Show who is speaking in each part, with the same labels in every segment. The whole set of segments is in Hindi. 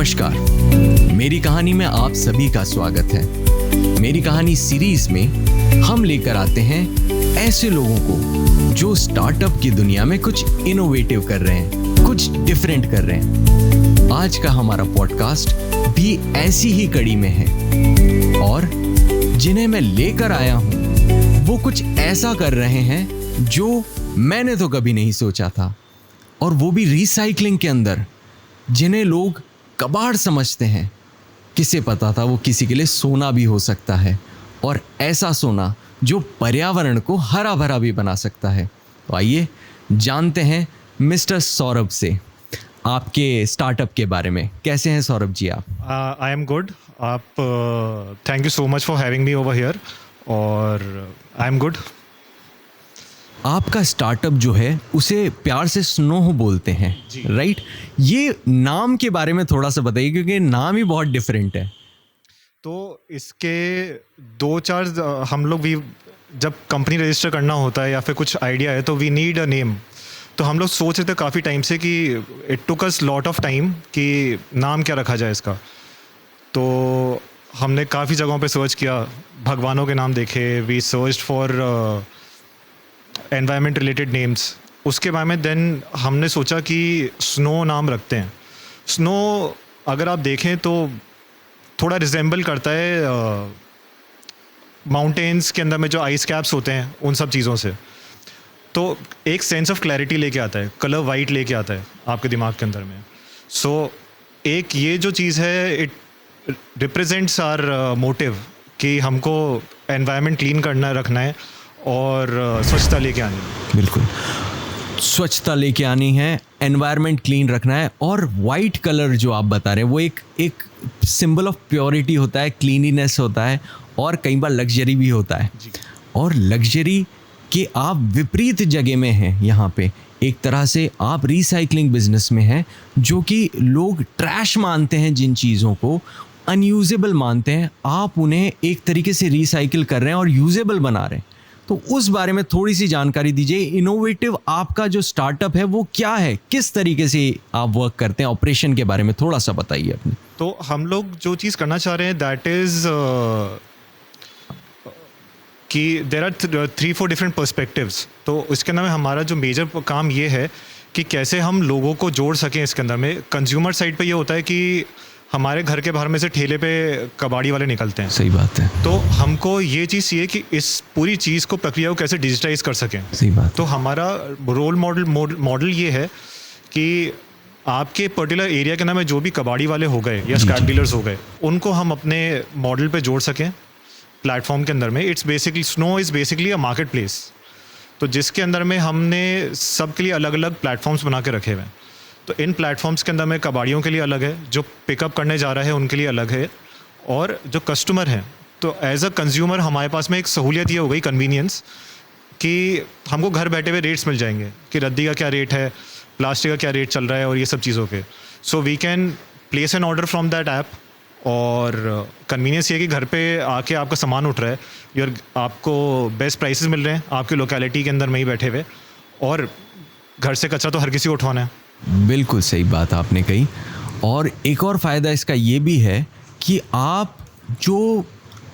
Speaker 1: नमस्कार, मेरी कहानी में आप सभी का स्वागत है। मेरी कहानी सीरीज में हम लेकर आते हैं ऐसे लोगों को जो स्टार्टअप की दुनिया में कुछ इनोवेटिव कर रहे हैं, कुछ डिफरेंट कर रहे हैं। आज का हमारा पॉडकास्ट भी ऐसी ही कड़ी में है और जिन्हें मैं लेकर आया हूं वो कुछ ऐसा कर रहे हैं जो मैंने तो कभी नहीं सोचा था, और वो भी रिसाइकलिंग के अंदर, जिन्हें लोग कबाड़ समझते हैं। किसे पता था वो किसी के लिए सोना भी हो सकता है, और ऐसा सोना जो पर्यावरण को हरा भरा भी बना सकता है। तो आइए जानते हैं मिस्टर सौरभ से आपके स्टार्टअप के बारे में। कैसे हैं सौरभ जी आप?
Speaker 2: I am good. आप thank you so much for having me over here, और आई एम गुड।
Speaker 1: आपका स्टार्टअप जो है उसे प्यार से स्नो बोलते हैं, राइट? ये नाम के बारे में थोड़ा सा बताइए, क्योंकि नाम ही बहुत डिफरेंट है।
Speaker 2: तो इसके दो चार हम लोग भी जब कंपनी रजिस्टर करना होता है या फिर कुछ आइडिया है तो वी नीड अ नेम। तो हम लोग सोच रहे थे काफ़ी टाइम से कि it took us lot of time कि नाम क्या रखा जाए इसका। तो हमने काफ़ी जगहों पे सर्च किया, भगवानों के नाम देखे, we search for environment related names. उसके बाद में देन हमने सोचा कि स्नो नाम रखते हैं। स्नो अगर आप देखें तो थोड़ा रिजेंबल करता है माउंटेन्स के अंदर में जो आइस कैप्स होते हैं उन सब चीज़ों से। तो एक सेंस ऑफ क्लैरिटी लेके आता है, कलर वाइट लेके आता है आपके दिमाग के अंदर में। सो एक ये जो चीज़ है इट रिप्रेजेंट्स आवर मोटिव कि हमको एनवायरनमेंट क्लीन करना रखना है और स्वच्छता लेके आनी है।
Speaker 1: बिल्कुल, स्वच्छता लेके आनी है, एनवायरनमेंट क्लीन रखना है। और वाइट कलर जो आप बता रहे हैं वो एक सिंबल ऑफ प्योरिटी होता है, क्लीनिनेस होता है, और कई बार लग्जरी भी होता है। और लग्जरी के आप विपरीत जगह में हैं। यहाँ पे एक तरह से आप रिसाइकलिंग बिजनेस में हैं, जो कि लोग ट्रैश मानते हैं, जिन चीज़ों को अनयूजेबल मानते हैं, आप उन्हें एक तरीके से रिसाइकिल कर रहे हैं और यूजेबल बना रहे हैं। तो उस बारे में थोड़ी सी जानकारी दीजिए। इनोवेटिव आपका जो स्टार्टअप है वो क्या है, किस तरीके से आप वर्क करते हैं, ऑपरेशन के बारे में थोड़ा सा बताइए अपने।
Speaker 2: तो हम लोग जो चीज़ करना चाह रहे हैं दैट इज़ कि देर आर 3-4 डिफरेंट पर्सपेक्टिव्स। तो इसके अंदर में हमारा जो मेजर काम ये है कि कैसे हम लोगों को जोड़ सकें इसके अंदर में। कंज्यूमर साइड पे ये होता है कि हमारे घर के बाहर में से ठेले पे कबाड़ी वाले निकलते हैं।
Speaker 1: सही बात है।
Speaker 2: तो हमको ये चीज़ चाहिए कि इस पूरी चीज़ को, प्रक्रिया को कैसे डिजिटाइज कर सकें।
Speaker 1: सही बात।
Speaker 2: तो हमारा रोल मॉडल ये है कि आपके पर्टिकुलर एरिया के नाम में जो भी कबाड़ी वाले हो गए या स्क्रैप डीलर्स हो गए, उनको हम अपने मॉडल पे जोड़ सकें प्लेटफॉर्म के अंदर में। It's basically snow is basically a market place, तो जिसके अंदर में हमने सबके लिए अलग अलग प्लेटफॉर्म्स बना के रखे हुए हैं। तो इन प्लेटफॉर्म्स के अंदर में कबाड़ियों के लिए अलग है, जो पिकअप करने जा रहा है उनके लिए अलग है, और जो कस्टमर हैं, तो एज अ कंज्यूमर हमारे पास में एक सहूलियत ये हो गई, कन्वीनियंस, कि हमको घर बैठे हुए रेट्स मिल जाएंगे कि रद्दी का क्या रेट है, प्लास्टिक का क्या रेट चल रहा है, और ये सब चीज़ों के। So we can place an order from that app, और कन्वीनियंस ये कि घर पे आके आपका सामान उठ रहा है, आपको बेस्ट प्राइसेस मिल रहे हैं आपकी लोकेलिटी के अंदर में ही बैठे हुए, और घर से कचरा तो हर किसी को उठवाना है।
Speaker 1: बिल्कुल सही बात आपने कही। और एक और फ़ायदा इसका ये भी है कि आप जो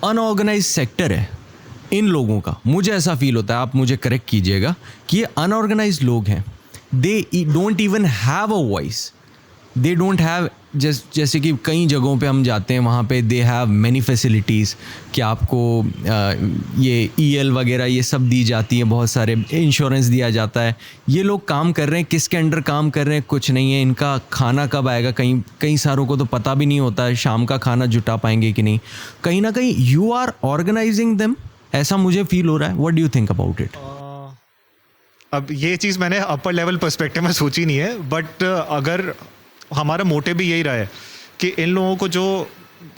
Speaker 1: अनऑर्गेनाइज सेक्टर है इन लोगों का, मुझे ऐसा फील होता है, आप मुझे करेक्ट कीजिएगा, कि ये अनऑर्गेनाइज लोग हैं। They don't even have a voice, they don't have, जैसे कि कई जगहों पे हम जाते हैं वहाँ पे दे हैव मैनी फैसिलिटीज़ कि आपको ये EL वगैरह ये सब दी जाती है, बहुत सारे इंश्योरेंस दिया जाता है। ये लोग काम कर रहे हैं, किसके अंडर काम कर रहे हैं कुछ नहीं है। इनका खाना कब आएगा, कई सारों को तो पता भी नहीं होता है शाम का खाना जुटा पाएंगे कि नहीं। कहीं ना कहीं यू आर ऑर्गेनाइजिंग देम, ऐसा मुझे फील हो रहा है। What do you think about it?
Speaker 2: अब ये चीज़ मैंने अपर लेवल पर्सपेक्टिव में सोची नहीं है, बट अगर हमारा मोटिव भी यही रहा है कि इन लोगों को जो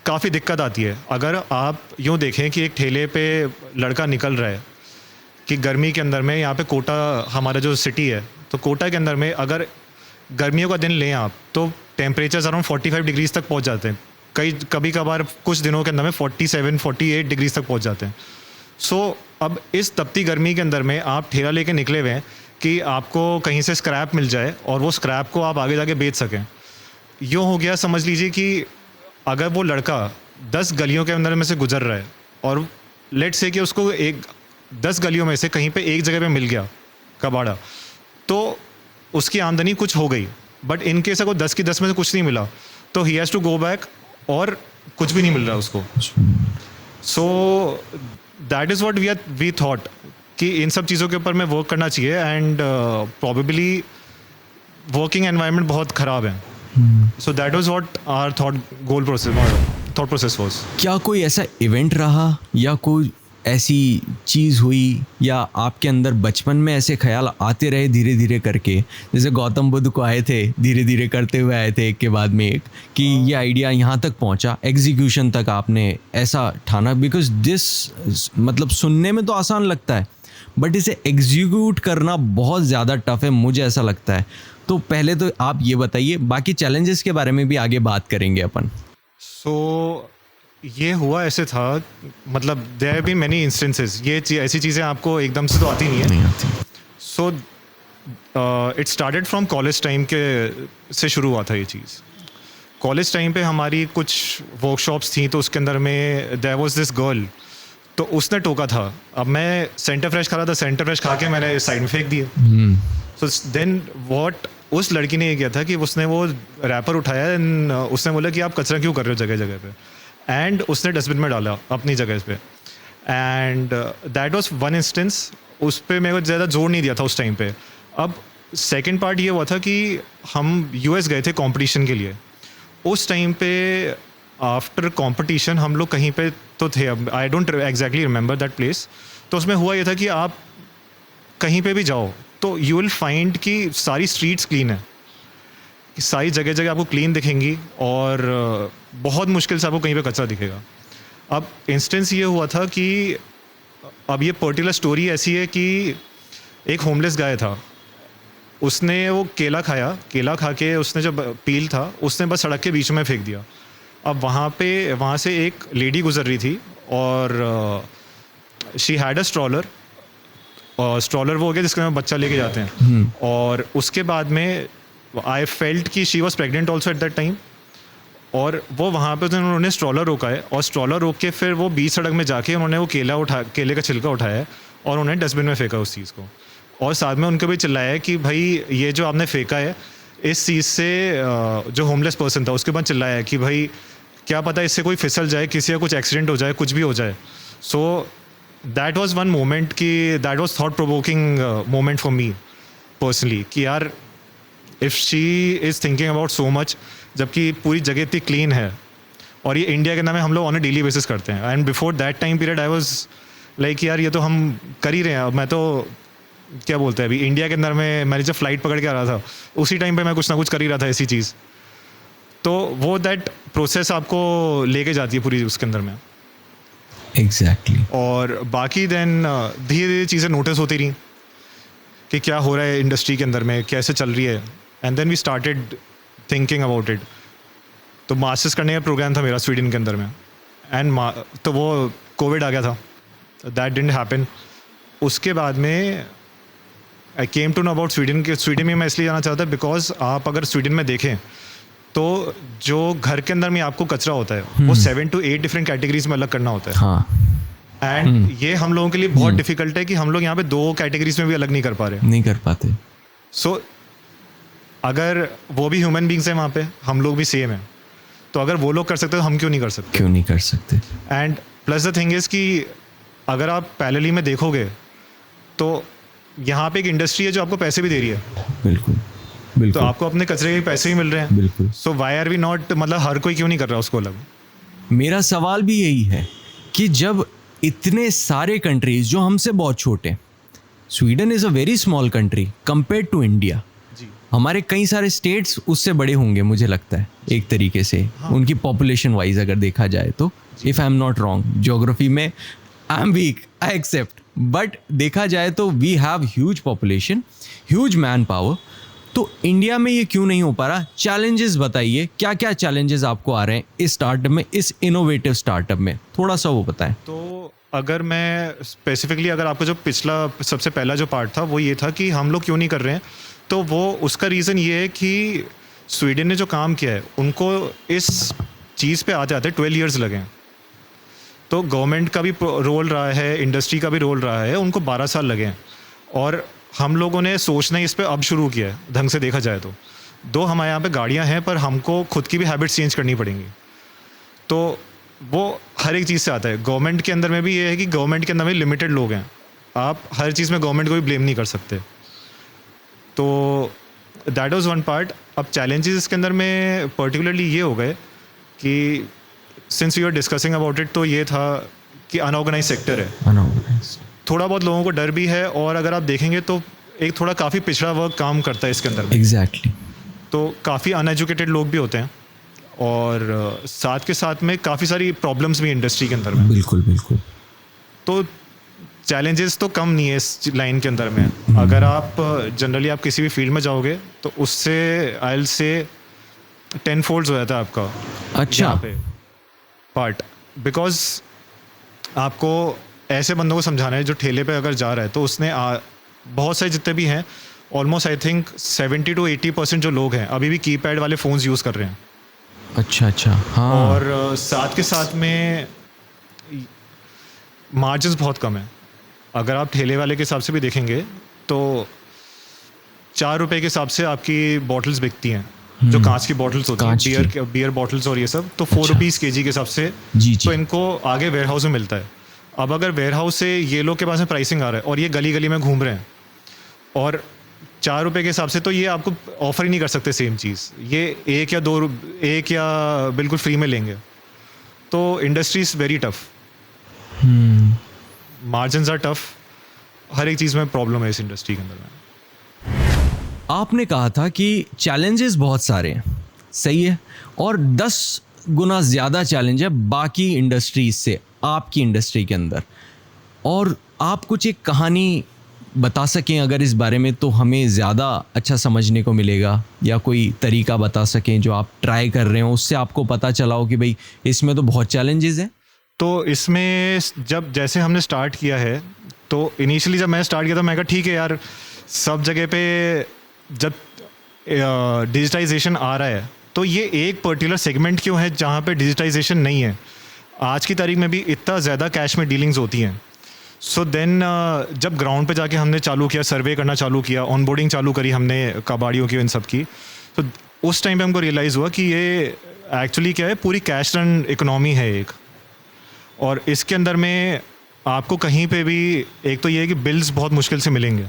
Speaker 2: काफ़ी दिक्कत आती है, अगर आप यूँ देखें कि एक ठेले पे लड़का निकल रहा है कि गर्मी के अंदर में, यहाँ पे कोटा हमारा जो सिटी है, तो कोटा के अंदर में अगर गर्मियों का दिन लें आप, तो टेम्परेचर अराउंड 45 डिग्रीज तक पहुँच जाते हैं। कभी कभार कुछ दिनों के अंदर में 47-48 डिग्रीज तक पहुँच जाते हैं। सो अब इस तपती गर्मी के अंदर में आप ठेला लेके निकले हुए हैं कि आपको कहीं से स्क्रैप मिल जाए और वो स्क्रैप को आप आगे जाके बेच सकें। यूँ हो गया, समझ लीजिए कि अगर वो लड़का 10 गलियों के अंदर में से गुजर रहा है और लेट से कि उसको 10 गलियों में से कहीं पे एक जगह पे मिल गया कबाड़ा, तो उसकी आमदनी कुछ हो गई। बट इन केस अगर 10 की 10 में से कुछ नहीं मिला तो he has to go back और कुछ भी नहीं मिल रहा उसको। So that is what we thought कि इन सब चीज़ों के ऊपर में वर्क करना चाहिए। एंड प्रॉबेबली वर्किंग एनवायरनमेंट बहुत ख़राब है। So that was what our thought process was.
Speaker 1: क्या कोई ऐसा इवेंट रहा या कोई ऐसी चीज़ हुई या आपके अंदर बचपन में ऐसे ख्याल आते रहे धीरे धीरे करके, जैसे गौतम बुद्ध को आए थे, धीरे धीरे करते हुए आए थे एक के बाद में एक, कि ये आइडिया यहाँ तक पहुँचा, एग्जीक्यूशन तक आपने ऐसा ठाना? बिकॉज दिस मतलब सुनने में तो आसान लगता है बट इसे एग्जीक्यूट करना बहुत ज़्यादा टफ है, मुझे ऐसा लगता है। तो पहले तो आप ये बताइए, बाकी चैलेंजेस के बारे में भी आगे बात करेंगे अपन।
Speaker 2: सो ये हुआ ऐसे था, मतलब there have been many instances. ये ऐसी चीज़ें आपको एकदम से तो आती नहीं है। So it started from college time के से शुरू हुआ था ये चीज़। कॉलेज टाइम पे हमारी कुछ वर्कशॉप्स थी, तो उसके अंदर में देयर वाज दिस गर्ल, तो उसने टोका था। अब मैं सेंटर फ्रेश खा रहा था, सेंटर फ्रेश खा के मैंने साइड में फेंक दिया। सो देन व्हाट उस लड़की ने ये किया था कि उसने वो रैपर उठाया एंड उसने बोला कि आप कचरा क्यों कर रहे हो जगह जगह पे, एंड उसने डस्टबिन में डाला अपनी जगह पे। And that was one instance. उस पर मेरे को ज़्यादा जोर नहीं दिया था उस टाइम पे। अब सेकंड पार्ट ये हुआ था कि हम यूएस गए थे कंपटीशन के लिए। उस टाइम पे आफ्टर कंपटीशन हम लोग कहीं पे तो थे, अब I don't exactly remember that place. तो उसमें हुआ ये था कि आप कहीं पे भी जाओ तो यू विल फाइंड कि सारी स्ट्रीट्स क्लीन है, कि सारी जगह जगह आपको क्लीन दिखेंगी और बहुत मुश्किल से आपको कहीं पे कचरा दिखेगा। अब इंस्टेंस ये हुआ था कि अब ये पर्टिकुलर स्टोरी ऐसी है कि एक होमलेस गाय था, उसने वो केला खाया, केला खा के उसने जो पील था उसने बस सड़क के बीच में फेंक दिया। अब वहाँ से एक लेडी गुजर रही थी और शी हैड अ स्ट्रॉलर, और स्ट्रॉलर वो हो गया जिसके में बच्चा लेके जाते हैं। और उसके बाद में आई फेल्ट कि she was pregnant also at that time. और वो वहाँ पे उन्होंने स्ट्रॉलर रोका है, और स्ट्रॉलर रोक के फिर वो बीच सड़क में जाके उन्होंने वो केले का छिलका उठाया है और उन्होंने डस्टबिन में फेंका उस चीज़ को। और साथ में उनको भी चिल्लाया है कि भाई ये जो आपने फेंका है, इस चीज़ से जो होमलेस पर्सन था उसके बाद चिल्लाया है कि भाई क्या पता इससे कोई फिसल जाए, किसी का कुछ एक्सीडेंट हो जाए, कुछ भी हो जाए। So that was one moment कि that was thought provoking moment for me personally, कि यार if she is thinking about so much, जबकि पूरी जगह इतनी क्लीन है और ये इंडिया के नाम है, हम लोग ऑन अ डेली बेसिस करते हैं। And before that time period I was like यार ये तो हम कर ही रहे हैं। मैं तो क्या बोलते हैं, अभी इंडिया के अंदर में मैंने जब फ्लाइट पकड़ के आ रहा था उसी टाइम पे मैं कुछ ना कुछ कर ही रहा था ऐसी चीज़। तो वो दैट प्रोसेस आपको लेके जाती है पूरी उसके अंदर में।
Speaker 1: एग्जैक्टली।
Speaker 2: और बाकी देन धीरे धीरे चीज़ें नोटिस होती रही कि क्या हो रहा है इंडस्ट्री के अंदर में, कैसे चल रही है। And then we started thinking about it. तो मास्टर्स करने का प्रोग्राम था मेरा स्वीडन के अंदर में, एंड तो वो कोविड आ गया था, दैट डिडंट हैपन। उसके बाद में I came to know about Sweden के। स्वीडन में मैं इसलिए जाना चाहता था बिकॉज आप अगर स्वीडन में देखें तो जो घर के अंदर में आपको कचरा होता है वो 7 to 8 डिफरेंट कैटेगरीज में अलग करना होता है।
Speaker 1: हाँ।
Speaker 2: एंड ये हम लोगों के लिए बहुत डिफिकल्ट है कि हम लोग यहाँ पे 2 कैटेगरीज में भी अलग नहीं कर पा रहे,
Speaker 1: नहीं कर पाते।
Speaker 2: सो अगर वो भी ह्यूमन बींग्स हैं वहाँ पे, हम लोग भी सेम हैं, तो अगर वो लोग कर सकते तो हम क्यों नहीं कर सकते?
Speaker 1: क्यों नहीं कर सकते?
Speaker 2: And plus the thing is कि अगर आप पैरेलली में देखोगे तो यहाँ पे एक इंडस्ट्री है जो आपको पैसे भी दे रही है।
Speaker 1: बिल्कुल
Speaker 2: तो
Speaker 1: बिल्कुल।
Speaker 2: आपको अपने कचरे के पैसे भी मिल रहे हैं।
Speaker 1: बिल्कुल।
Speaker 2: So why are we not, मतलब हर कोई क्यों नहीं कर रहा उसको अलग?
Speaker 1: मेरा सवाल भी यही है कि जब इतने सारे कंट्रीज जो हमसे बहुत छोटे, Sweden is a very small country compared to India, हमारे कई सारे स्टेट्स उससे बड़े होंगे मुझे लगता है एक तरीके से। हाँ। उनकी पॉपुलेशन वाइज अगर देखा जाए तो, if I am not wrong, geography में I am weak, I accept, but देखा जाए तो we have huge population, huge man power. तो इंडिया में ये क्यों नहीं हो पा रहा? चैलेंजेस बताइए, क्या क्या चैलेंजेस आपको आ रहे हैं इस स्टार्टअप में, इस इनोवेटिव स्टार्टअप में, थोड़ा सा वो बताएं।
Speaker 2: तो अगर मैं स्पेसिफिकली अगर आपको जो पिछला सबसे पहला जो पार्ट था वो ये था कि हम लोग क्यों नहीं कर रहे हैं, तो वो उसका रीज़न ये है कि स्वीडन ने जो काम किया है उनको इस चीज़ पे आते आते 12 ईयर्स लगे हैं। तो गवर्नमेंट का भी रोल रहा है, इंडस्ट्री का भी रोल रहा है, उनको 12 साल लगे हैं। और हम लोगों ने सोचना इस पे अब शुरू किया है ढंग से देखा जाए तो। दो हमारे यहाँ पे गाड़ियाँ हैं पर हमको खुद की भी हैबिट्स चेंज करनी पड़ेंगी। तो वो हर एक चीज़ से आता है। गवर्नमेंट के अंदर में भी ये है कि गवर्नमेंट के अंदर में लिमिटेड लोग हैं, आप हर चीज़ में गवर्नमेंट को भी ब्लेम नहीं कर सकते। तो दैट वाज वन पार्ट। अब चैलेंजेस इसके अंदर में पर्टिकुलरली ये हो गए कि since we are discussing about it, तो ये था कि अनऑर्गेनाइज सेक्टर है, थोड़ा बहुत लोगों को डर भी है, और अगर आप देखेंगे तो एक थोड़ा काफ़ी पिछड़ा वर्ग काम करता है इसके अंदर में।
Speaker 1: एग्जैक्टली।
Speaker 2: तो काफ़ी अनएजुकेटेड लोग भी होते हैं, और साथ के साथ में काफ़ी सारी प्रॉब्लम्स भी इंडस्ट्री के अंदर में।
Speaker 1: बिल्कुल बिल्कुल।
Speaker 2: तो चैलेंजेस तो कम नहीं है इस लाइन के अंदर में। अगर आप जनरली आप किसी भी फील्ड में जाओगे तो उससे आई विल से 10 फोल्ड्स हो जाता है आपका
Speaker 1: अच्छा
Speaker 2: पार्ट। बिकॉज आपको ऐसे बंदों को समझाना है जो ठेले पे अगर जा रहा है, तो उसने बहुत सारे जितने भी हैं, ऑलमोस्ट आई थिंक 70 to 80% जो लोग हैं अभी भी कीपैड वाले फ़ोन्स यूज़ कर रहे हैं।
Speaker 1: अच्छा हाँ।
Speaker 2: और साथ के साथ में मार्जिन्स बहुत कम है। अगर आप ठेले वाले के हिसाब से भी देखेंगे तो 4 रुपए के हिसाब से आपकी बॉटल्स बिकती हैं, जो कांच की बॉटल्स होती हैं, बियर बॉटल्स और ये सब, तो 4 रुपीज़ के जी के हिसाब से
Speaker 1: जी।
Speaker 2: तो इनको आगे वेयर हाउस में मिलता है। अब अगर वेयर हाउस से ये लोग के पास में प्राइसिंग आ रहा है और ये गली गली में घूम रहे हैं और 4 रुपए के हिसाब से, तो ये आपको ऑफर ही नहीं कर सकते सेम चीज़। ये एक या बिल्कुल फ्री में लेंगे। तो industry is very tough, margins are tough, हर एक चीज़ में प्रॉब्लम है इस इंडस्ट्री के अंदर में।
Speaker 1: आपने कहा था कि चैलेंजेस बहुत सारे हैं, सही है, और 10 गुना ज़्यादा चैलेंज है बाकी इंडस्ट्रीज से आपकी इंडस्ट्री के अंदर। और आप कुछ एक कहानी बता सकें अगर इस बारे में, तो हमें ज़्यादा अच्छा समझने को मिलेगा, या कोई तरीका बता सकें जो आप ट्राई कर रहे हो, उससे आपको पता चला हो कि भाई इसमें तो बहुत चैलेंजेस हैं।
Speaker 2: तो इसमें जब जैसे हमने स्टार्ट किया है, तो इनिशियली जब मैं स्टार्ट किया था मैं कहा ठीक है यार, सब जगह पे जब डिजिटाइजेशन आ रहा है तो ये एक पर्टिकुलर सेगमेंट क्यों है जहाँ पे डिजिटाइजेशन नहीं है। आज की तारीख में भी इतना ज़्यादा कैश में डीलिंग्स होती हैं। सो देन जब ग्राउंड पे जाके हमने चालू किया, सर्वे करना चालू किया, ऑनबोर्डिंग चालू करी हमने कबाड़ियों की, इन सब की, तो उस टाइम पे हमको रियलाइज़ हुआ कि ये एक्चुअली क्या है, पूरी कैश रन इकोनॉमी है एक। और इसके अंदर में आपको कहीं पे भी एक तो ये है कि बिल्स बहुत मुश्किल से मिलेंगे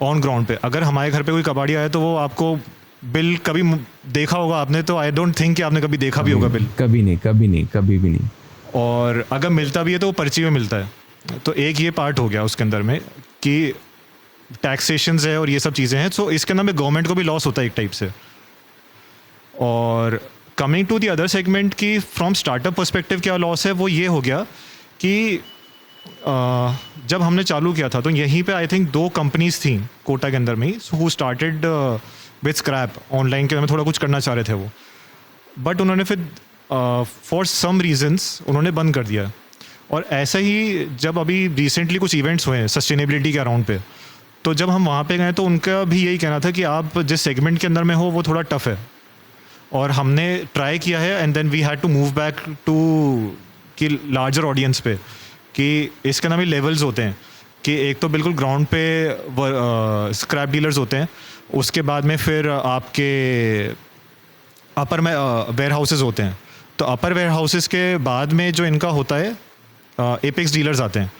Speaker 2: ऑन ग्राउंड पे। अगर हमारे घर पे कोई कबाड़ी आए तो वो आपको बिल कभी देखा होगा आपने, तो आई डोंट थिंक कि आपने कभी देखा भी होगा बिल।
Speaker 1: कभी भी नहीं।
Speaker 2: और अगर मिलता भी है तो वो पर्ची में मिलता है। तो एक ये पार्ट हो गया उसके अंदर में कि टैक्सेशंस है और ये सब चीज़ें हैं। सो इसके अंदर में गवर्नमेंट को भी लॉस होता है एक टाइप से। और coming to the other segment की फ्रॉम स्टार्टअप पर्सपेक्टिव क्या लॉस है, वो ये हो गया कि जब हमने चालू किया था तो यहीं पे आई थिंक 2 कंपनीज थी कोटा के अंदर में ही, who started with scrap. Online के अंदर थोड़ा कुछ करना चाह रहे थे वो, बट उन्होंने फिर फॉर सम रीजंस उन्होंने बंद कर दिया। और ऐसा ही जब अभी रिसेंटली कुछ इवेंट्स हुए हैं सस्टेनेबिलिटी के अराउंड पे, तो जब हम वहाँ पे गए तो उनका भी यही कहना था कि आप जिस सेगमेंट के अंदर में हो वो थोड़ा टफ है। और हमने ट्राई किया है and then we had to move back to कि लार्जर ऑडियंस पे, कि इसके अंदर भी लेवल्स होते हैं कि एक तो बिल्कुल ग्राउंड पे स्क्रैप डीलर्स होते हैं, उसके बाद में फिर आपके अपर में वेयर हाउसेस होते हैं। तो अपर वेयर हाउसेस के बाद में जो इनका होता है एपेक्स डीलर्स आते हैं।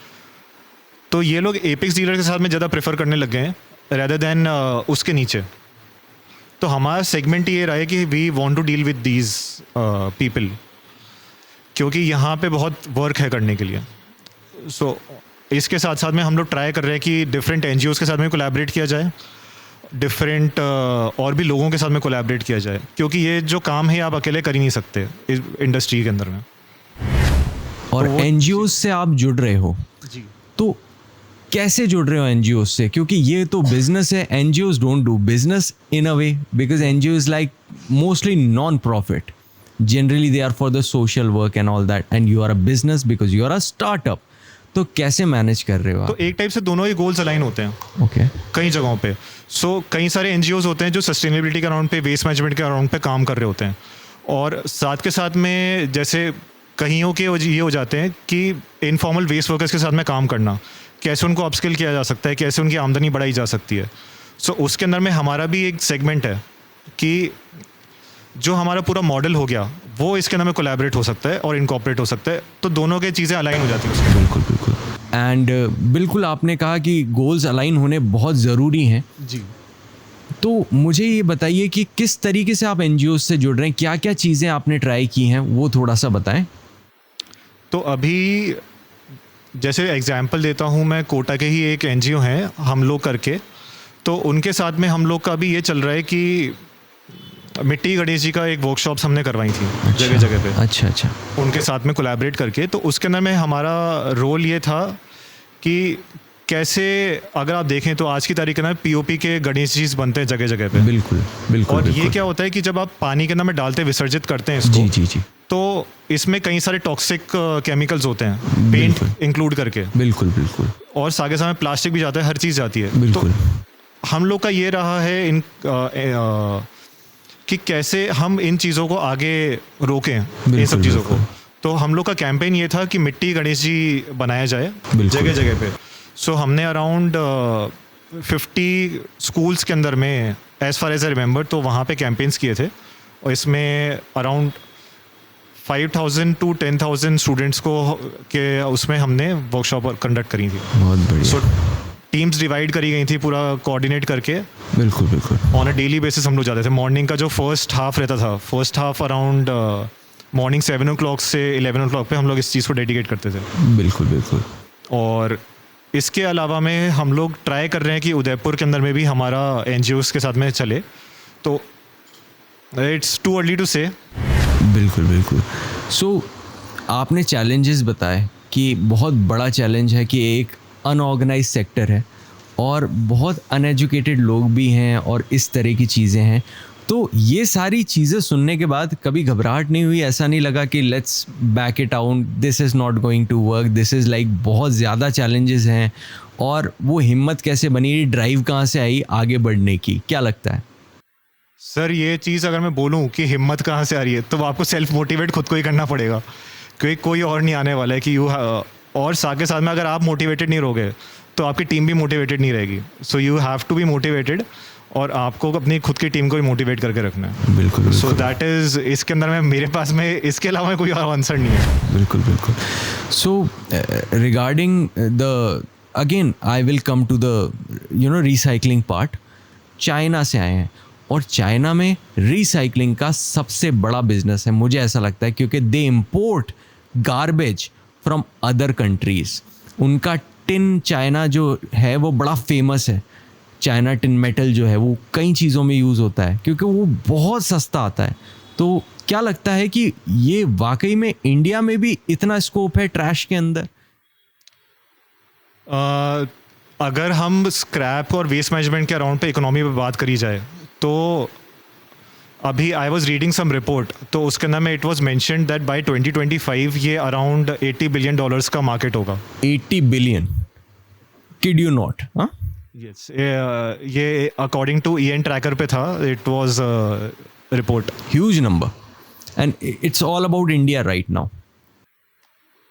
Speaker 2: तो ये लोग एपेक्स डीलर के साथ में ज़्यादा प्रेफर करने लग गए हैं रेदर देन उसके नीचे। तो हमारा सेगमेंट ये रहा है कि we want to deal with these people, क्योंकि यहाँ पे बहुत वर्क है करने के लिए। सो इसके साथ साथ में हम लोग ट्राई कर रहे हैं कि डिफरेंट NGOs के साथ में कोलैबोरेट किया जाए, डिफरेंट और भी लोगों के साथ में कोलैबोरेट किया जाए, क्योंकि ये जो काम है आप अकेले कर ही नहीं सकते इस इंडस्ट्री के अंदर में।
Speaker 1: और
Speaker 2: तो
Speaker 1: NGOs से आप जुड़ रहे हो
Speaker 2: जी,
Speaker 1: तो कैसे जुड़ रहे हो NGOs से? क्योंकि ये तो बिजनेस है, NGOs don't do business in a way, because NGO is like mostly non-profit. Generally they are for the social work and all that, and you are a business because you are a startup. तो कैसे मैनेज कर रहे हो
Speaker 2: तो
Speaker 1: आप?
Speaker 2: एक टाइप से दोनों ही गोल्स अलाइन होते हैं
Speaker 1: ओके,
Speaker 2: कई जगहों पे। सो कई सारे एनजीओज होते हैं जो सस्टेनेबिलिटी के अराउंड पे, वेस्ट मैनेजमेंट के अराउंड पे काम कर रहे होते हैं, और साथ के साथ में जैसे कईयों के ये हो जाते हैं कि इनफॉर्मल वेस्ट वर्कर्स के साथ में काम करना, कैसे उनको अपस्किल किया जा सकता है, कैसे उनकी आमदनी बढ़ाई जा सकती है। सो उसके अंदर में हमारा भी एक सेगमेंट है कि जो हमारा पूरा मॉडल हो गया वो इसके अंदर में कोलैबोरेट हो सकता है और इनकॉर्पोरेट हो सकता है, तो दोनों की चीज़ें अलाइन हो जाती हैं।
Speaker 1: बिल्कुल बिल्कुल। एंड बिल्कुल आपने कहा कि गोल्स अलाइन होने बहुत ज़रूरी हैं।
Speaker 2: जी।
Speaker 1: तो मुझे ये बताइए कि किस तरीके से आप एनजीओ से जुड़ रहे हैं, क्या क्या चीज़ें आपने ट्राई की हैं, वो थोड़ा सा बताएं।
Speaker 2: तो अभी जैसे एग्जांपल देता हूँ, मैं कोटा के ही एक एनजीओ हैं हम लोग करके, तो उनके साथ में हम लोग का भी ये चल रहा है कि मिट्टी गणेश जी का एक वर्कशॉप्स हमने करवाई थी जगह जगह पे।
Speaker 1: अच्छा अच्छा।
Speaker 2: उनके साथ में कोलैबोरेट करके, तो उसके अंदर में हमारा रोल ये था कि कैसे, अगर आप देखें तो आज की तारीख में पीओपी के गणेश जी बनते हैं जगह जगह पे।
Speaker 1: बिल्कुल बिल्कुल।
Speaker 2: और
Speaker 1: बिल्कुल।
Speaker 2: ये क्या होता है कि जब आप पानी के अंदर में डालते विसर्जित करते हैं इसको,
Speaker 1: जी जी जी,
Speaker 2: तो इसमें कई सारे टॉक्सिक केमिकल्स होते हैं, पेंट इंक्लूड करके,
Speaker 1: बिल्कुल बिल्कुल।
Speaker 2: और सागे साथ में प्लास्टिक भी जाता है, हर चीज़ जाती है।
Speaker 1: बिल्कुल।
Speaker 2: तो हम लोग का ये रहा है कि कैसे हम इन चीज़ों को आगे रोकें, इन सब चीज़ों को। तो हम लोग का कैंपेन ये था कि मिट्टी गणेश जी बनाया जाए जगह जगह पे। सो हमने अराउंड 50 स्कूल्स के अंदर में, as far as I remember, तो वहाँ पे कैंपेन्स किए थे, और इसमें अराउंड 5,000 to 10,000 स्टूडेंट्स को के उसमें हमने वर्कशॉप कंडक्ट करी थी।
Speaker 1: बहुत बढ़िया।
Speaker 2: सो टीम्स डिवाइड करी गई थी पूरा कोऑर्डिनेट करके।
Speaker 1: बिल्कुल बिल्कुल।
Speaker 2: ऑन अ डेली बेसिस हम लोग जाते थे। मॉर्निंग का जो फर्स्ट हाफ रहता था, first half around morning 7 o'clock से 11 o'clock पे हम लोग इस चीज़ को डेडिकेट करते थे।
Speaker 1: बिल्कुल बिल्कुल।
Speaker 2: और इसके अलावा में हम लोग ट्राई कर रहे हैं कि उदयपुर के अंदर में भी हमारा एनजीओज़ के साथ में चले, तो इट्स टू अर्ली टू से।
Speaker 1: बिल्कुल बिल्कुल। सो आपने चैलेंजेस बताए कि बहुत बड़ा चैलेंज है कि एक अनऑर्गेनाइज सेक्टर है और बहुत अनएजुकेटेड लोग भी हैं और इस तरह की चीज़ें हैं। तो ये सारी चीज़ें सुनने के बाद कभी घबराहट नहीं हुई? ऐसा नहीं लगा कि let's back it out, this is not going to work, this is like बहुत ज़्यादा चैलेंजेस हैं? और वो हिम्मत कैसे बनी, ड्राइव कहाँ से आई आगे बढ़ने की, क्या लगता है?
Speaker 2: सर ये चीज़ अगर मैं बोलूं कि हिम्मत कहाँ से आ रही है, तो आपको सेल्फ मोटिवेट खुद को ही करना पड़ेगा, क्योंकि कोई और नहीं आने वाला है कि और साथ के साथ में अगर आप मोटिवेटेड नहीं रहोगे तो आपकी टीम भी मोटिवेटेड नहीं रहेगी। So you have to be motivated, और आपको अपनी खुद की टीम को भी मोटिवेट करके रखना है।
Speaker 1: बिल्कुल।
Speaker 2: सो दैट इज़, इसके अंदर में मेरे पास में इसके अलावा कोई और आंसर नहीं है।
Speaker 1: बिल्कुल बिल्कुल। So regarding the, again I will come to the recycling part. China से आए हैं और चाइना में रिसाइकलिंग का सबसे बड़ा बिजनेस है, मुझे ऐसा लगता है, क्योंकि they import garbage from other countries. उनका टिन चाइना जो है वो बड़ा फेमस है। चाइना टिन मेटल जो है वो कई चीज़ों में यूज़ होता है क्योंकि वो बहुत सस्ता आता है। तो क्या लगता है कि ये वाकई में इंडिया में भी इतना स्कोप है ट्रैश के अंदर?
Speaker 2: अगर हम स्क्रैप और वेस्ट मैनेजमेंट के अराउंड पे इकोनॉमी पे बात करी जाए, तो अभी I was reading some report, तो उसके अंदर में it was mentioned that by 2025 ये अराउंड $80 billion का मार्केट होगा।
Speaker 1: 80 बिलियन, किड यू नॉट? हाँ,
Speaker 2: यस, ये अकॉर्डिंग टू EN ट्रैकर पे था, it was report.
Speaker 1: Huge number, and it's all about India right now.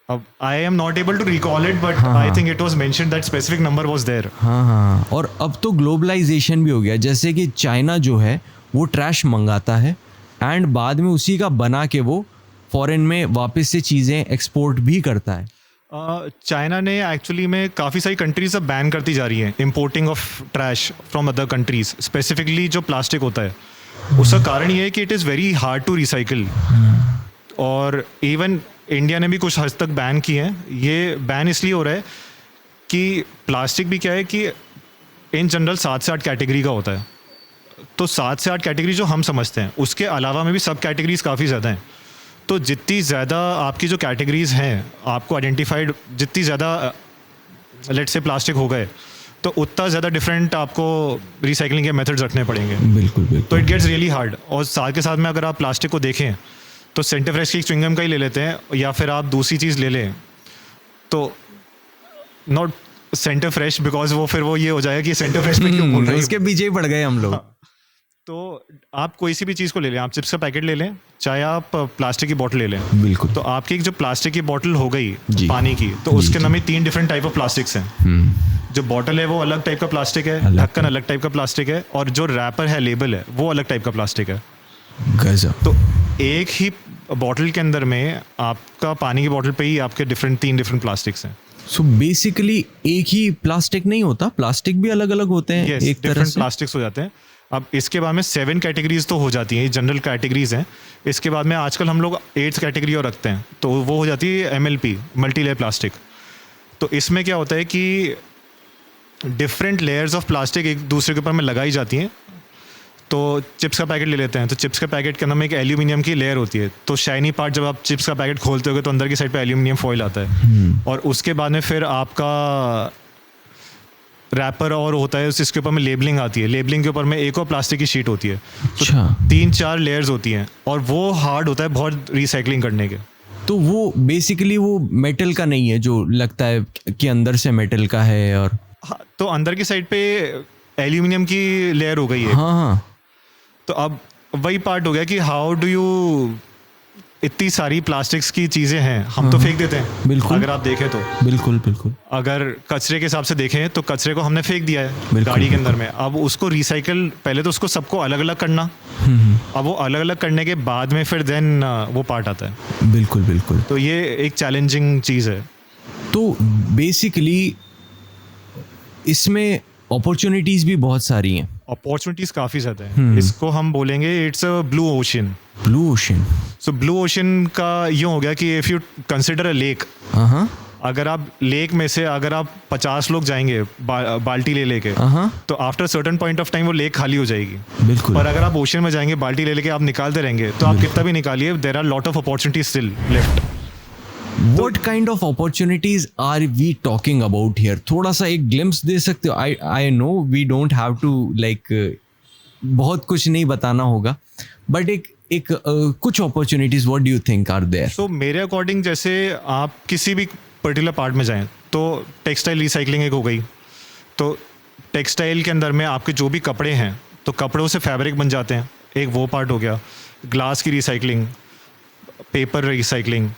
Speaker 2: अब I am not able to recall it, but I think it was mentioned that specific number was there.
Speaker 1: हाँ, और अब तो ग्लोबलाइजेशन भी हो गया, जैसे कि चाइना जो है वो ट्रैश मंगाता है एंड बाद में उसी का बना के वो फॉरेन में वापस से चीज़ें एक्सपोर्ट भी करता है।
Speaker 2: चाइना ने एक्चुअली में काफ़ी सारी कंट्रीज अब बैन करती जा रही हैं importing of trash from other countries, specifically जो प्लास्टिक होता है। उसका कारण ये है कि it is very hard to recycle, और इवन इंडिया ने भी कुछ हद तक बैन किए हैं। ये बैन इसलिए हो रहा है कि प्लास्टिक भी क्या है कि इन जनरल 7 से 8 कैटेगरी का होता है, तो 7 से 8 कैटेगरी जो हम समझते हैं, उसके अलावा में भी सब कैटेगरीज काफ़ी ज़्यादा हैं। तो जितनी ज़्यादा आपकी जो कैटेगरीज हैं आपको आइडेंटिफाइड, जितनी ज़्यादा लेट से प्लास्टिक हो गए, तो उतना ज़्यादा डिफरेंट आपको रिसाइकलिंग के मेथड्स रखने पड़ेंगे।
Speaker 1: बिल्कुल बिल्कुल।
Speaker 2: तो इट गेट्स रियली हार्ड। और साथ के साथ में अगर आप प्लास्टिक को देखें तो सेंटर फ्रेश की च्युइंगम का ही ले लेते हैं, या फिर आप दूसरी चीज़ ले लें, तो नॉट सेंटर फ्रेश, बिकॉज वो फिर वो ये हो जाएगा कि सेंटर फ्रेश में क्यों बोल रहे हैं।
Speaker 1: उसके पीछे ही पड़ गए हम लोग।
Speaker 2: तो आप कोई सी भी चीज़ को ले लें, आप चिप्स का पैकेट ले लें, चाहे आप प्लास्टिक की बोतल ले लें,
Speaker 1: बिल्कुल।
Speaker 2: तो आपकी एक जो प्लास्टिक की बोतल हो गई
Speaker 1: जी।
Speaker 2: पानी की, तो
Speaker 1: जी,
Speaker 2: उसके
Speaker 1: जी।
Speaker 2: अंदर में 3 डिफरेंट टाइप ऑफ प्लास्टिक्स हैं। जो बोतल है वो अलग टाइप का प्लास्टिक है, ढक्कन अलग टाइप का प्लास्टिक है, और जो रैपर है, लेबल है, वो अलग टाइप का प्लास्टिक है।
Speaker 1: गजब।
Speaker 2: तो एक ही बॉटल के अंदर में आपका पानी की बोतल पे ही आपके 3 डिफरेंट प्लास्टिक्स हैं।
Speaker 1: सो बेसिकली एक ही प्लास्टिक नहीं होता, प्लास्टिक भी अलग अलग होते हैं।
Speaker 2: Yes,
Speaker 1: एक तरह
Speaker 2: डिफरेंट
Speaker 1: से
Speaker 2: प्लास्टिक्स हो जाते हैं। अब इसके बाद में 7 कैटेगरीज तो हो जाती हैं, जनरल कैटेगरीज हैं। इसके बाद में आजकल हम लोग 8th कैटेगरी और रखते हैं, तो वो हो जाती है MLP, मल्टी लेयर प्लास्टिक। तो इसमें क्या होता है कि डिफरेंट लेयर्स ऑफ प्लास्टिक एक दूसरे के ऊपर में लगाई जाती हैं। तो चिप्स का पैकेट ले लेते हैं, तो चिप्स का पैकेट के अंदर में एक एल्यूमिनियम की लेयर होती है। तो शाइनी पार्ट जब आप चिप्स का पैकेट खोलते होगे तो अंदर की साइड पे एल्यूमिनियम फॉइल आता है, और उसके बाद में फिर आपका रैपर और होता है, इसके ऊपर में लेबलिंग आती है। लेबलिंग के ऊपर में एक और प्लास्टिक की शीट होती है।
Speaker 1: अच्छा।
Speaker 2: 3-4 लेयर्स होती हैं, और वो हार्ड होता है बहुत रिसाइकलिंग करने के।
Speaker 1: तो वो बेसिकली वो मेटल का नहीं है जो लगता है कि अंदर से मेटल का है। और
Speaker 2: हाँ, तो अंदर की साइड पे एल्यूमिनियम की लेयर हो गई है।
Speaker 1: हाँ हाँ,
Speaker 2: तो अब वही पार्ट हो गया कि हाउ डू यू, इतनी सारी प्लास्टिक्स की चीज़ें हैं, हम तो फेंक देते हैं।
Speaker 1: बिल्कुल।
Speaker 2: अगर आप देखें तो
Speaker 1: बिल्कुल बिल्कुल।
Speaker 2: अगर कचरे के हिसाब से देखें तो कचरे को हमने फेंक दिया है
Speaker 1: बिल्कुल,
Speaker 2: गाड़ी के अंदर में। अब उसको रिसाइकल, पहले तो उसको सबको अलग अलग करना, अब वो अलग अलग करने के बाद में फिर देन वो पार्ट आता है।
Speaker 1: बिल्कुल बिल्कुल।
Speaker 2: तो ये एक चैलेंजिंग चीज़ है।
Speaker 1: तो बेसिकली इसमें अपॉर्चुनिटीज भी बहुत सारी हैं।
Speaker 2: अपॉर्चुनिटीज काफ़ी ज़्यादा है। इसको हम बोलेंगे it's a blue ocean.
Speaker 1: Blue ocean.
Speaker 2: So blue ocean का यूँ हो गया कि if you consider a lake,
Speaker 1: हाँ,
Speaker 2: अगर आप लेक में से अगर आप 50 लोग जाएंगे बाल्टी ले लेके,
Speaker 1: हाँ,
Speaker 2: तो after certain point of time वो लेक खाली हो जाएगी।
Speaker 1: बिल्कुल।
Speaker 2: और अगर आप ओशन में जाएंगे बाल्टी ले लेके आप निकालते रहेंगे, तो आप कितना भी निकालिए, there are lot of opportunities still left.
Speaker 1: What kind of opportunities are we talking about here? थोड़ा सा एक glimpse दे सकते हो? I know we don't have to like बहुत कुछ नहीं बताना होगा, but एक कुछ opportunities what do you think are there?
Speaker 2: तो मेरे अकॉर्डिंग जैसे आप किसी भी पर्टिकुलर पार्ट में जाएं, तो टेक्सटाइल रिसाइकलिंग एक हो गई। तो टेक्सटाइल के अंदर में आपके जो भी कपड़े हैं, तो कपड़ों से फैब्रिक बन जाते हैं, एक वो पार्ट हो गया। ग्लास की रिसाइकलिंग, पेपर रिसाइकलिंग,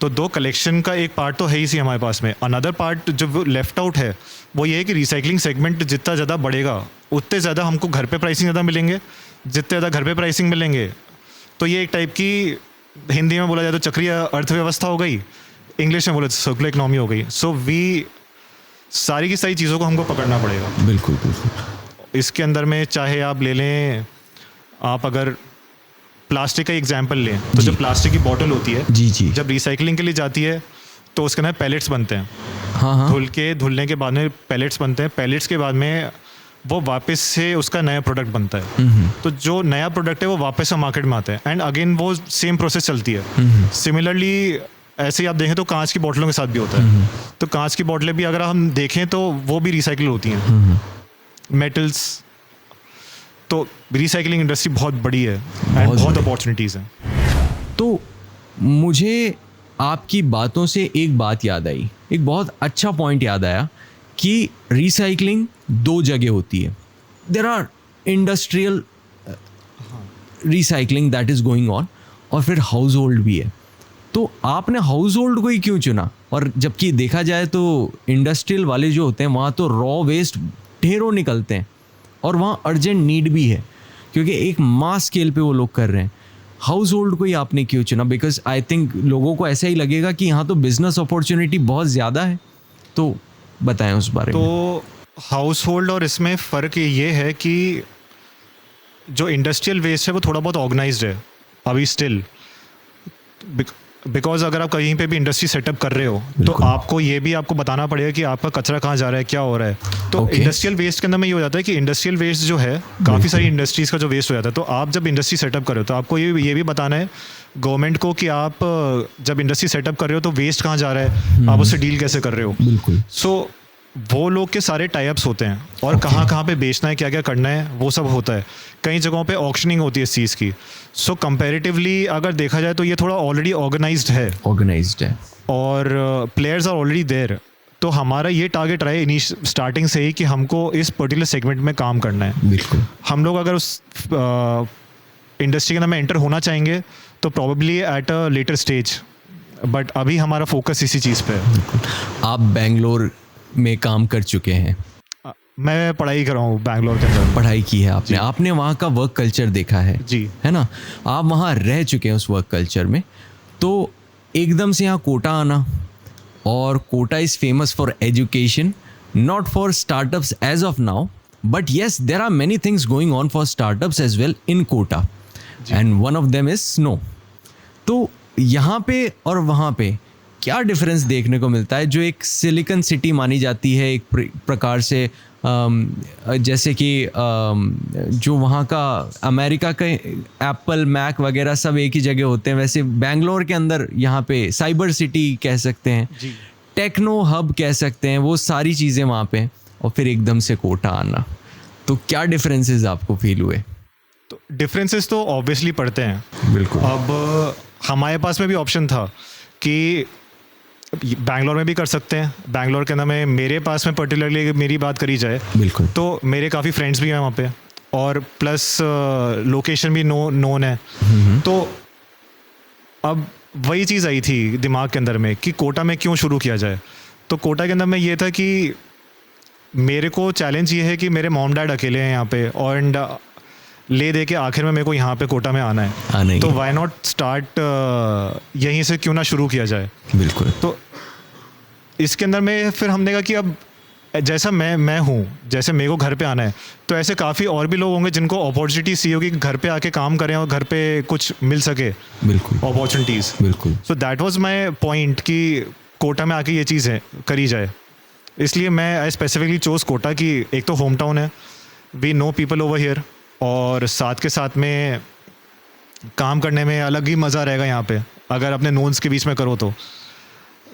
Speaker 2: तो 2 कलेक्शन का एक पार्ट तो है ही सी हमारे पास में। अनदर पार्ट जो लेफ्ट आउट है वो ये है कि रिसाइकलिंग सेगमेंट जितना ज़्यादा बढ़ेगा उतने ज़्यादा हमको घर पे प्राइसिंग ज़्यादा मिलेंगे। जितने ज़्यादा घर पे प्राइसिंग मिलेंगे, तो ये एक टाइप की, हिंदी में बोला जाए तो चक्रीय अर्थव्यवस्था हो गई, इंग्लिश में बोले तो सर्कुलर इकनॉमी हो गई। सो वी सारी की सारी चीज़ों को हमको पकड़ना पड़ेगा।
Speaker 1: बिल्कुल बिल्कुल।
Speaker 2: इसके अंदर में चाहे आप ले लें, आप अगर प्लास्टिक का एग्जाम्पल लें, तो जो प्लास्टिक की बॉटल होती है,
Speaker 1: जी जी,
Speaker 2: जब रिसाइकलिंग के लिए जाती है तो उसके अंदर पैलेट्स बनते हैं।
Speaker 1: हाँ हाँ,
Speaker 2: धुलने के बाद में पैलेट्स बनते हैं। पैलेट्स के बाद में वो वापस से उसका नया प्रोडक्ट बनता है। तो जो नया प्रोडक्ट है वो वापस से मार्केट में आता है, एंड अगेन वो सेम प्रोसेस चलती है। सिमिलरली ऐसे ही आप देखें तो कांच की बोतलों के साथ भी होता है। तो कांच की बोतलें भी अगर हम देखें तो वो भी रिसाइकिल होती हैं। मेटल्स, तो रिसाइकलिंग इंडस्ट्री बहुत बड़ी है एंड बहुत अपॉर्चुनिटीज़ हैं।
Speaker 1: तो मुझे आपकी बातों से एक बात याद आई, एक बहुत अच्छा पॉइंट याद आया कि रिसाइकलिंग 2 जगह होती है। There are industrial recycling that is going on, और फिर हाउस होल्ड भी है। तो आपने हाउस होल्ड को ही क्यों चुना? और जबकि देखा जाए तो इंडस्ट्रियल वाले जो होते हैं वहाँ तो रॉ वेस्ट ढेरों निकलते हैं, और वहाँ अर्जेंट नीड भी है, क्योंकि एक मास स्केल पे वो लोग कर रहे हैं। हाउस होल्ड को ही आपने क्यों चुना? बिकॉज आई थिंक लोगों को ऐसा ही लगेगा कि यहाँ तो बिजनेस अपॉर्चुनिटी बहुत ज़्यादा है। तो बताएं उस बारे में।
Speaker 2: तो हाउस होल्ड और इसमें फ़र्क ये है कि जो इंडस्ट्रियल वेस्ट है वो थोड़ा बहुत ऑर्गेनाइज्ड है अभी स्टिल, बिकॉज अगर आप कहीं पे भी इंडस्ट्री सेटअप कर रहे हो तो आपको ये भी आपको बताना पड़ेगा कि आपका कचरा कहाँ जा रहा है, क्या हो रहा है। तो इंडस्ट्रियल वेस्ट के अंदर में ये हो जाता है कि इंडस्ट्रियल वेस्ट जो है, काफ़ी सारी इंडस्ट्रीज़ का जो वेस्ट हो जाता है, तो आप जब इंडस्ट्री सेटअप कर रहे हो तो आपको ये भी बताना है गवर्नमेंट को कि आप जब इंडस्ट्री सेटअप कर रहे हो तो वेस्ट कहाँ जा रहा है, आप उससे डील कैसे कर रहे हो।
Speaker 1: बिल्कुल।
Speaker 2: सो वो लोग के सारे टाइप्स होते हैं, और कहाँ पे बेचना है, क्या क्या करना है, वो सब होता है। कई जगहों पे ऑक्शनिंग होती है इस चीज़ की। सो कंपैरेटिवली अगर देखा जाए तो ये थोड़ा ऑलरेडी ऑर्गेनाइज्ड है,
Speaker 1: ऑर्गेनाइज्ड है,
Speaker 2: और प्लेयर्स आर ऑलरेडी देयर। तो हमारा ये टारगेट रहा है स्टार्टिंग से ही कि हमको इस पर्टिकुलर सेगमेंट में काम करना है।
Speaker 1: बिल्कुल।
Speaker 2: हम लोग अगर उस इंडस्ट्री के अंदर में एंटर होना चाहेंगे तो probably at a later stage, but अभी हमारा फोकस इसी चीज़ पे है।
Speaker 1: आप बेंगलोर में काम कर चुके हैं?
Speaker 2: मैं पढ़ाई कर रहा हूँ बैंगलोर के अंदर।
Speaker 1: पढ़ाई की है आपने वहाँ का वर्क कल्चर देखा है
Speaker 2: जी,
Speaker 1: है ना? आप वहाँ रह चुके हैं उस वर्क कल्चर में, तो एकदम से यहाँ कोटा आना, और Kota is famous for education, not for startups as of now, but yes there are many things going on for startups as well in Kota, and one of them is snow. तो यहाँ पे और वहाँ पे क्या डिफरेंस देखने को मिलता है, जो एक सिलिकॉन सिटी मानी जाती है एक प्रकार से, जैसे कि जो वहाँ का अमेरिका का एप्पल मैक वगैरह सब एक ही जगह होते हैं, वैसे बेंगलोर के अंदर यहाँ पे साइबर सिटी कह सकते हैं, टेक्नो हब कह सकते हैं, वो सारी चीज़ें वहाँ पे, और फिर एकदम से कोटा आना, तो क्या डिफरेंसेस आपको फील हुए?
Speaker 2: तो डिफरेंसेस तो ऑब्वियसली पड़ते हैं।
Speaker 1: बिल्कुल।
Speaker 2: अब हमारे पास में भी ऑप्शन था कि बैंगलोर में भी कर सकते हैं। बैंगलोर के अंदर में मेरे पास में पर्टिकुलरली मेरी बात करी जाए,
Speaker 1: बिल्कुल,
Speaker 2: तो मेरे काफ़ी फ्रेंड्स भी हैं वहाँ पे, और प्लस लोकेशन भी नोन है। तो अब वही चीज़ आई थी दिमाग के अंदर में कि कोटा में क्यों शुरू किया जाए। तो कोटा के अंदर में ये था कि मेरे को चैलेंज ये है कि मेरे मॉम डैड अकेले हैं यहाँ पे, और ले दे के आखिर में मेरे को यहाँ पे कोटा में आना है, तो वाई नॉट स्टार्ट यहीं से क्यों ना शुरू किया जाए।
Speaker 1: बिल्कुल।
Speaker 2: तो इसके अंदर में फिर हमने कहा कि अब जैसा मैं हूँ, जैसे मेरे को घर पे आना है, तो ऐसे काफ़ी और भी लोग होंगे जिनको अपॉर्चुनिटी सी होगी कि घर पे आके काम करें और घर पे कुछ मिल सके।
Speaker 1: बिल्कुल,
Speaker 2: अपॉर्चुनिटीज़।
Speaker 1: बिल्कुल।
Speaker 2: सो दैट वाज माय पॉइंट कि कोटा में आके ये चीज़ें करी जाए, इसलिए मैं आई स्पेसिफिकली चोज़ कोटा कि एक तो होम टाउन है, we know people over here, और साथ के साथ में काम करने में अलग ही मज़ा रहेगा यहाँ पे अगर अपने नोन्स के बीच में करो तो।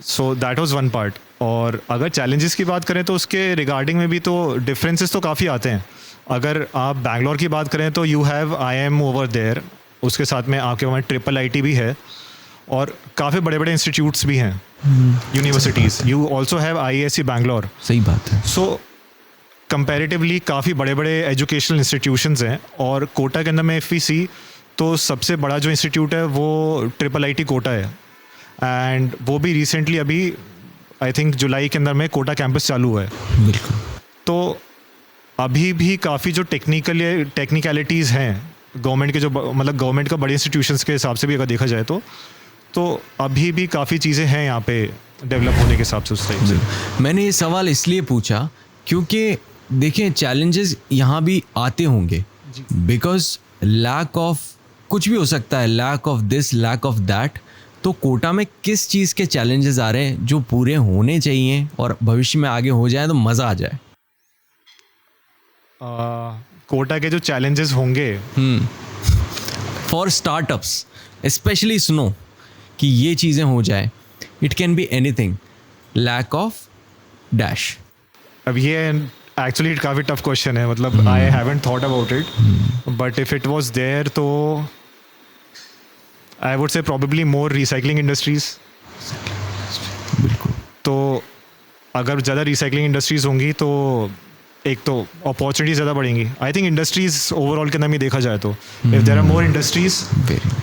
Speaker 2: सो दैट वाज वन पार्ट। और अगर चैलेंजेस की बात करें तो उसके रिगार्डिंग में भी तो डिफरेंसेस तो काफ़ी आते हैं। अगर आप बैंगलोर की बात करें तो you have IIM over there, उसके साथ में आपके वहाँ IIIT भी है, और काफ़ी बड़े बड़े इंस्टीट्यूट्स भी हैं, universities. You also have IISc Bangalore.
Speaker 1: सही बात है।
Speaker 2: सो कंपैरेटिवली काफ़ी बड़े बड़े एजुकेशनल इंस्टीट्यूशंस हैं, और कोटा के अंदर में FEC तो सबसे बड़ा जो इंस्टीट्यूट है वो IIIT कोटा है, एंड वो भी रिसेंटली अभी आई थिंक जुलाई के अंदर में कोटा कैंपस चालू हुआ है।
Speaker 1: बिल्कुल।
Speaker 2: तो अभी भी काफ़ी जो टेक्निकलिटीज़ हैं गवर्नमेंट के, जो मतलब गवर्नमेंट का बड़े इंस्टीट्यूशंस के हिसाब से भी अगर देखा जाए तो अभी भी काफ़ी चीज़ें हैं यहाँ पे डेवलप होने के हिसाब से उस टाइप से।
Speaker 1: मैंने ये सवाल इसलिए पूछा क्योंकि देखिए चैलेंजेस यहाँ भी आते होंगे, बिकॉज लैक ऑफ कुछ भी हो सकता है, lack of this, lack of that. तो कोटा में किस चीज़ के चैलेंजेस आ रहे हैं जो पूरे होने चाहिए और भविष्य में आगे हो जाए तो मज़ा आ जाए?
Speaker 2: कोटा के जो चैलेंजेस होंगे
Speaker 1: फॉर स्टार्टअप्स स्पेशली स्नो, कि ये चीज़ें हो जाए, it can be anything, lack of dash.
Speaker 2: अब ये एक्चुअली काफ़ी टफ क्वेश्चन है, मतलब I haven't thought about it, but if it was there तो I would say probably more recycling industries.
Speaker 1: बिल्कुल।
Speaker 2: तो अगर ज़्यादा रिसाइकलिंग इंडस्ट्रीज़ होंगी तो एक तो अपॉर्चुनिटी ज़्यादा बढ़ेंगी। आई थिंक इंडस्ट्रीज़ ओवरऑल के अंदर में देखा जाए तो if there are more industries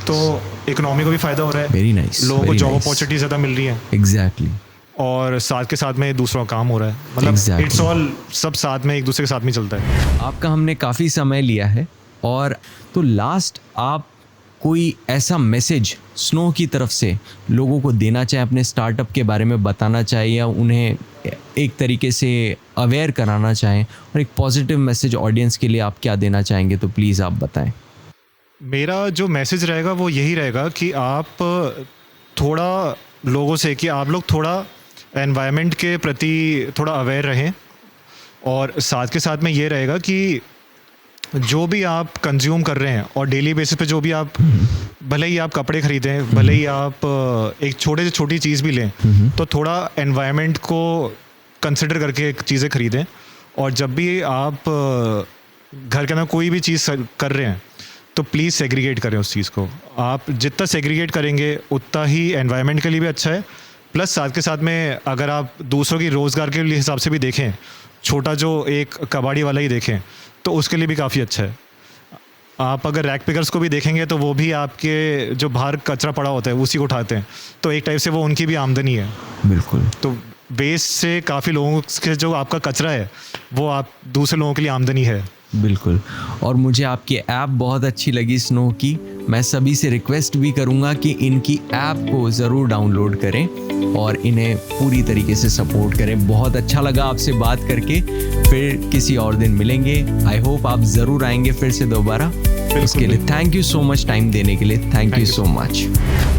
Speaker 2: तो इकोनॉमी को भी फ़ायदा हो रहा है,
Speaker 1: वेरी नाइस,
Speaker 2: लोगों को जॉब अपॉर्चुनिटी ज़्यादा मिल रही है,
Speaker 1: एग्जैक्टली,
Speaker 2: और साथ के साथ में दूसरा काम हो रहा है, मतलब इट्स ऑल सब साथ में एक दूसरे के साथ में चलता है।
Speaker 1: आपका हमने काफ़ी समय लिया है, और तो लास्ट आप कोई ऐसा मैसेज स्नो की तरफ से लोगों को देना चाहे, अपने स्टार्टअप के बारे में बताना चाहे, या उन्हें एक तरीके से अवेयर कराना चाहें, और एक पॉजिटिव मैसेज ऑडियंस के लिए आप क्या देना चाहेंगे, तो प्लीज़ आप बताएं।
Speaker 2: मेरा जो मैसेज रहेगा वो यही रहेगा कि आप थोड़ा लोगों से, कि आप लोग थोड़ा एनवायरनमेंट के प्रति थोड़ा अवेयर रहें, और साथ के साथ में ये रहेगा कि जो भी आप कंज्यूम कर रहे हैं और डेली बेसिस पे जो भी आप, भले ही आप कपड़े खरीदें, भले ही आप एक छोटे से छोटी चीज़ भी लें, तो थोड़ा एनवायरनमेंट को कंसिडर करके चीज़ें खरीदें। और जब भी आप घर के अंदर कोई भी चीज़ कर रहे हैं तो प्लीज़ सेग्रीगेट करें उस चीज़ को। आप जितना सेग्रीगेट करेंगे उतना ही एनवायरनमेंट के लिए भी अच्छा है, प्लस साथ के साथ में अगर आप दूसरों की रोज़गार के लिए हिसाब से भी देखें, छोटा जो एक कबाड़ी वाला ही देखें तो उसके लिए भी काफ़ी अच्छा है। आप अगर रैक पिकर्स को भी देखेंगे तो वो भी आपके जो बाहर कचरा पड़ा होता है उसी को उठाते हैं, तो एक टाइप से वो उनकी भी आमदनी है।
Speaker 1: बिल्कुल।
Speaker 2: तो वेस्ट से काफ़ी लोगों के जो आपका कचरा है वो आप दूसरे लोगों के लिए आमदनी है।
Speaker 1: बिल्कुल। और मुझे आपकी ऐप बहुत अच्छी लगी स्नो की। मैं सभी से रिक्वेस्ट भी करूँगा कि इनकी ऐप को ज़रूर डाउनलोड करें और इन्हें पूरी तरीके से सपोर्ट करें। बहुत अच्छा लगा आपसे बात करके, फिर किसी और दिन मिलेंगे। आई होप आप ज़रूर आएंगे फिर से दोबारा। उसके लिए thank you so much time देने के लिए। Thank you so much.